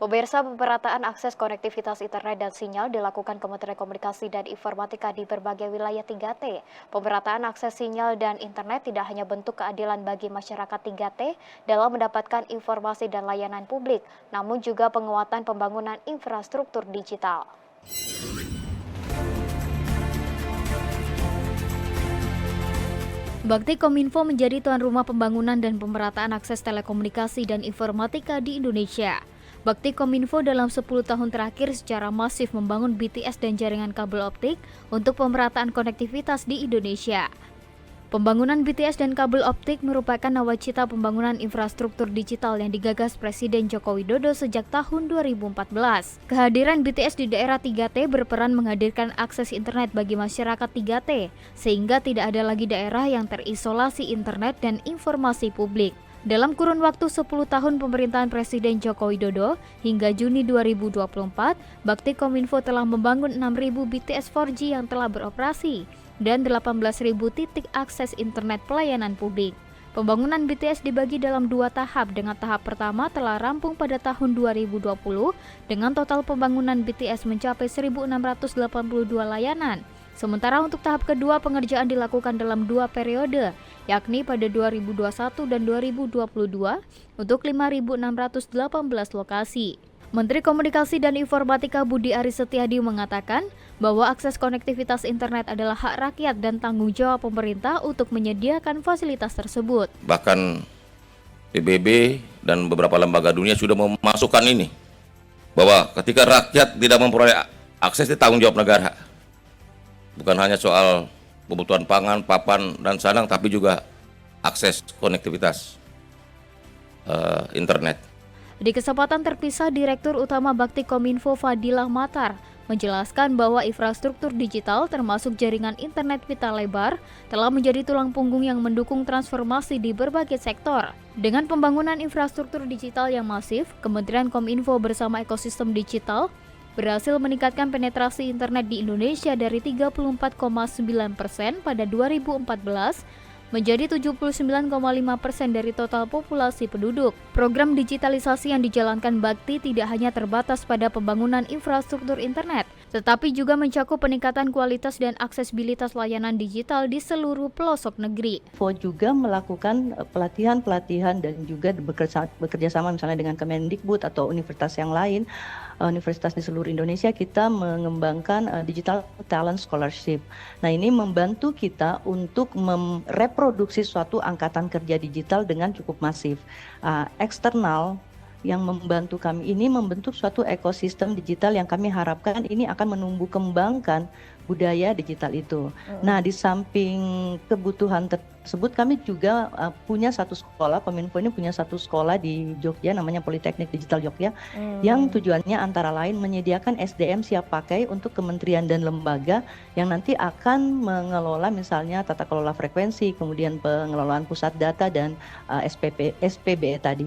Pemirsa, pemerataan akses konektivitas internet dan sinyal dilakukan Kementerian Komunikasi dan Informatika di berbagai wilayah 3T. Pemerataan akses sinyal dan internet tidak hanya bentuk keadilan bagi masyarakat 3T dalam mendapatkan informasi dan layanan publik, namun juga penguatan pembangunan infrastruktur digital. Bakti Kominfo menjadi tuan rumah pembangunan dan pemerataan akses telekomunikasi dan informatika di Indonesia. Bakti Kominfo dalam 10 tahun terakhir secara masif membangun BTS dan jaringan kabel optik untuk pemerataan konektivitas di Indonesia. Pembangunan BTS dan kabel optik merupakan nawacita pembangunan infrastruktur digital yang digagas Presiden Joko Widodo sejak tahun 2014. Kehadiran BTS di daerah 3T berperan menghadirkan akses internet bagi masyarakat 3T, sehingga tidak ada lagi daerah yang terisolasi internet dan informasi publik. Dalam kurun waktu 10 tahun pemerintahan Presiden Joko Widodo, hingga Juni 2024, Bakti Kominfo telah membangun 6.000 BTS 4G yang telah beroperasi dan 18.000 titik akses internet pelayanan publik. Pembangunan BTS dibagi dalam 2 tahap, dengan tahap pertama telah rampung pada tahun 2020 dengan total pembangunan BTS mencapai 1.682 layanan. Sementara untuk tahap kedua pengerjaan dilakukan dalam 2 periode, yakni pada 2021 dan 2022 untuk 5.618 lokasi. Menteri Komunikasi dan Informatika Budi Aris Setiadi mengatakan bahwa akses konektivitas internet adalah hak rakyat dan tanggung jawab pemerintah untuk menyediakan fasilitas tersebut. Bahkan PBB dan beberapa lembaga dunia sudah memasukkan ini, bahwa ketika rakyat tidak memperoleh akses, itu tanggung jawab negara. Bukan hanya soal kebutuhan pangan, papan, dan sandang, tapi juga akses konektivitas internet. Di kesempatan terpisah, Direktur Utama Bakti Kominfo Fadilah Matar menjelaskan bahwa infrastruktur digital termasuk jaringan internet pita lebar telah menjadi tulang punggung yang mendukung transformasi di berbagai sektor. Dengan pembangunan infrastruktur digital yang masif, Kementerian Kominfo bersama ekosistem digital berhasil meningkatkan penetrasi internet di Indonesia dari 34,9% pada 2014 menjadi 79,5% dari total populasi penduduk. Program digitalisasi yang dijalankan Bakti tidak hanya terbatas pada pembangunan infrastruktur internet, tetapi juga mencakup peningkatan kualitas dan aksesibilitas layanan digital di seluruh pelosok negeri. Info juga melakukan pelatihan-pelatihan dan juga bekerja sama misalnya dengan Kemendikbud atau universitas yang lain, universitas di seluruh Indonesia. Kita mengembangkan digital talent scholarship. Nah, ini membantu kita untuk mereproduksi suatu angkatan kerja digital dengan cukup masif. Eksternal yang membantu kami ini membentuk suatu ekosistem digital yang kami harapkan ini akan menumbuh kembangkan budaya digital itu. Nah, di samping kebutuhan tersebut, kami juga punya satu sekolah, Kominfo ini punya satu sekolah di Jogja namanya Politeknik Digital Jogja, yang tujuannya antara lain menyediakan SDM siap pakai untuk kementerian dan lembaga yang nanti akan mengelola misalnya tata kelola frekuensi, kemudian pengelolaan pusat data dan SPBE tadi.